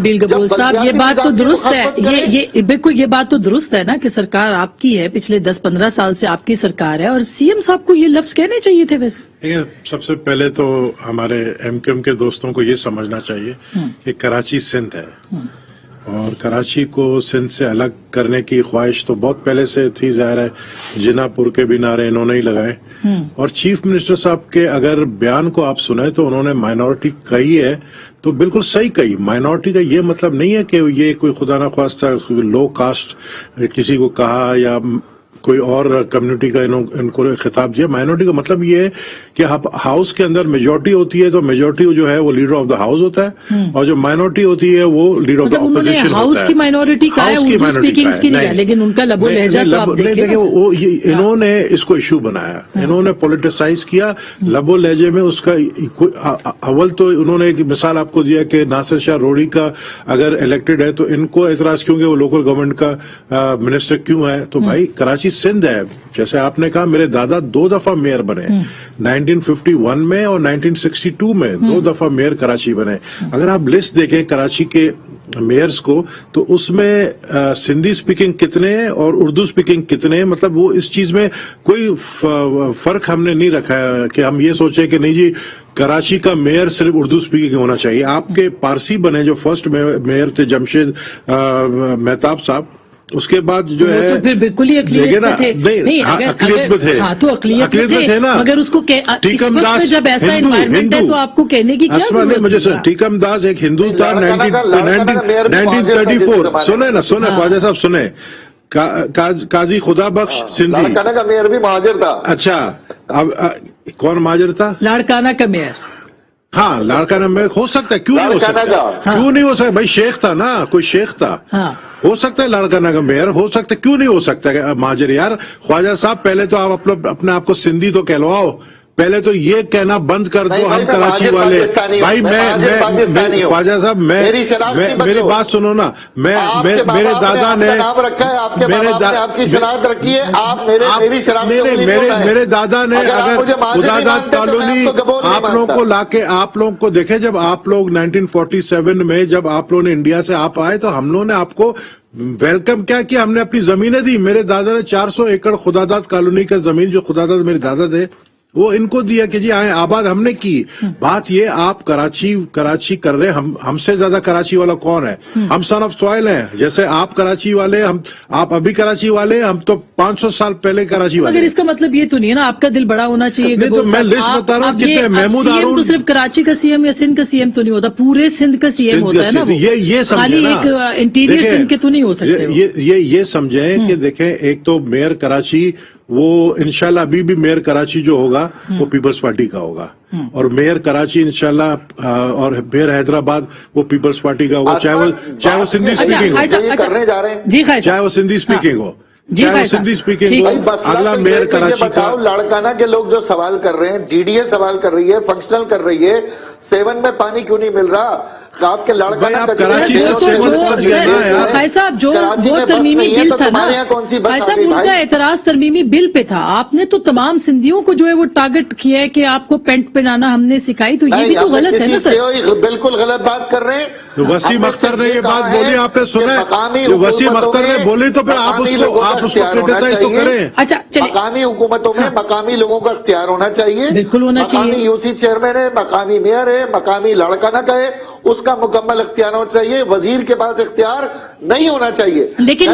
Bill गबूल साहब, ये बात तो दुरुस्त है, ये बिल्कुल ये बात तो दुरुस्त है ना कि सरकार आपकी है, पिछले 10-15 साल से आपकी सरकार है, और सीएम साहब को ये लफ्ज कहने चाहिए थे। वैसे सबसे पहले तो हमारे एमक्यूएम के दोस्तों को ये समझना चाहिए कि कराची सिंध है, और कराची को सिंध से अलग करने की ख्वाहिश तो बहुत पहले से थी, जाहिर है जिनापुर के भी नारे इन्होंने ही लगाए। और चीफ मिनिस्टर साहब के अगर बयान को आप सुने तो उन्होंने माइनॉरिटी कही है तो बिल्कुल सही कही। माइनॉरिटी का ये मतलब नहीं है कि ये कोई खुदा ना ख्वास्ता लो कास्ट किसी को कहा या कोई और कम्युनिटी का इनको खिताब दिया। माइनॉरिटी का मतलब ये है कि हाउस के अंदर मेजॉरिटी होती है तो मेजॉरिटी जो है वो लीडर ऑफ द हाउस होता है, और जो माइनॉरिटी होती है वो लीडर ऑफ द ऑपोजिशन होता है। हाउस की माइनॉरिटी का है, उर्दू स्पीकिंग की नहीं है, लेकिन उनका लबो लहजा तो आप देखिए वो इन्होंने इसको इशू बनाया, इन्होंने पॉलिटिसाइज किया लबो लहजे में। उसका अव्वल तो उन्होंने एक मिसाल आपको दिया कि नासिर शाह रोड़ी का अगर इलेक्टेड है तो इनको एतराज क्यों कि वो लोकल गवर्नमेंट का मिनिस्टर क्यों है। तो भाई कराची सिंध है, जैसे आपने कहा मेरे दादा 2 दफा मेयर बने, 1951 में और 1962 में 2 दफा मेयर कराची बने। अगर आप लिस्ट देखें कराची के मेयर्स को तो उसमें सिंधी स्पीकिंग कितने हैं और उर्दू स्पीकिंग कितने हैं, मतलब वो इस चीज में कोई फर्क हमने नहीं रखा है कि हम ये सोचे कि नहीं जी कराची का मेयर सिर्फ उर्दू स्पीकिंग होना चाहिए। आपके पारसी बने जो फर्स्ट मेयर थे जमशेद मेहताब साहब, उसके बाद जो है तो फिर बिल्कुल ही अकलियत में थे। नहीं, अकलियत में थे, तो अकलियत में थे ना, मगर उसको जब ऐसा एनवायरनमेंट है तो आपको कहने की क्या जरूरत है। मुझे टीकमदास एक हिंदू था 1934। सुने ख्वाजा साहब सुने, काजी खुदा बख्श सिंधी, लाड़काना का मेयर भी महाजर था। अच्छा, अब कौन महाजर था? लाड़काना का मेयर, हाँ लाड़काना मेयर हो सकता है, क्यों नहीं हो सकता, क्यों नहीं हो सकता भाई, शेख था ना, कोई शेख था, हो सकता है लाड़काना का मेयर हो सकता है, क्यों नहीं हो सकता है महाजर। यार ख्वाजा साहब पहले तो आप अपने आप को सिंधी तो कहलवाओ, पहले तो ये कहना बंद कर दो हम कराची वाले। भाई मैं ख्वाजा साहब मेरी बात सुनो ना, मेरे दादा ने आपकी शनाख्त रखी है, आप मेरे दादा ने अगर खुदादाद कॉलोनी आप लोगों को लाके आप लोगों को देखे, जब आप लोग 1947 में जब आप लोगों ने इंडिया से आप आए तो हम लोगों ने आपको वेलकम क्या किया, हमने अपनी जमीनें दी। मेरे दादा ने 400 एकड़ खुदादाद कॉलोनी का जमीन, जो खुदादाद मेरे दादा थे वो इनको दिया कि जी आए आबाद हमने की। बात ये आप कराची कर रहे, हमसे ज्यादा कराची वाला कौन है? हम सन ऑफ सॉइल हैं, जैसे आप कराची वाले, आप अभी कराची वाले, हम तो 500 साल पहले कराची वाले। मगर इसका मतलब ये तो नहीं है ना आपका दिल बड़ा होना चाहिए। तो मैं लिस्ट बता रहा हूँ कितने। महमूद सीएम तो सिर्फ कराची का सीएम या सिंध का सीएम तो नहीं होता, पूरे सिंध का सीएम होता है ना, ये खाली एक इंटीरियर सिंध के तो नहीं हो सकते। ये समझे कि देखें, एक तो मेयर कराची वो इंशाल्लाह अभी भी मेयर कराची जो होगा वो पीपल्स पार्टी का होगा, और मेयर कराची इंशाल्लाह और मेयर हैदराबाद वो पीपल्स पार्टी का होगा, चाहे वो सिंधी स्पीकिंग हो, करने जा रहे हैं जी, चाहे वो सिंधी स्पीकिंग हो, चाहे सिंधी स्पीकिंग हो। अगला मेयर कराची का। लाड़काना के लोग जो सवाल कर रहे हैं, जीडीए सवाल कर रही है, फंक्शनल कर रही है, 7 में पानी क्यों नहीं मिल रहा? आपके लाड़काना कराची भाई साहब जो वो तरमीमी बिल था ना, भाई साहब उनका एतराज तरमीमी बिल पे था। आपने तो तमाम सिंधियों को जो है वो टारगेट किया है कि आपको पेंट पहनाना हमने सिखाई, तो ये भी तो गलत है ना सर। बिल्कुल गलत बात कर रहे हैं। तो वसीम अख्तर ने ये बात बोली, आपने सुना है? वसीम अख्तर ने बोली तो फिर आप उसको क्रिटिसाइज तो करें। अच्छा चलिए, मकामी हुकूमतों में मकामी लोगों का इख्तियार होना चाहिए, बिल्कुल होना चाहिए। मकामी यूसी चेयरमैन है, मकामी मेयर है, मकामी लाड़काना का है, उसका मुकम्मल इख्तियार होना चाहिए। वजीर के पास इख्तियार नहीं होना चाहिए। लेकिन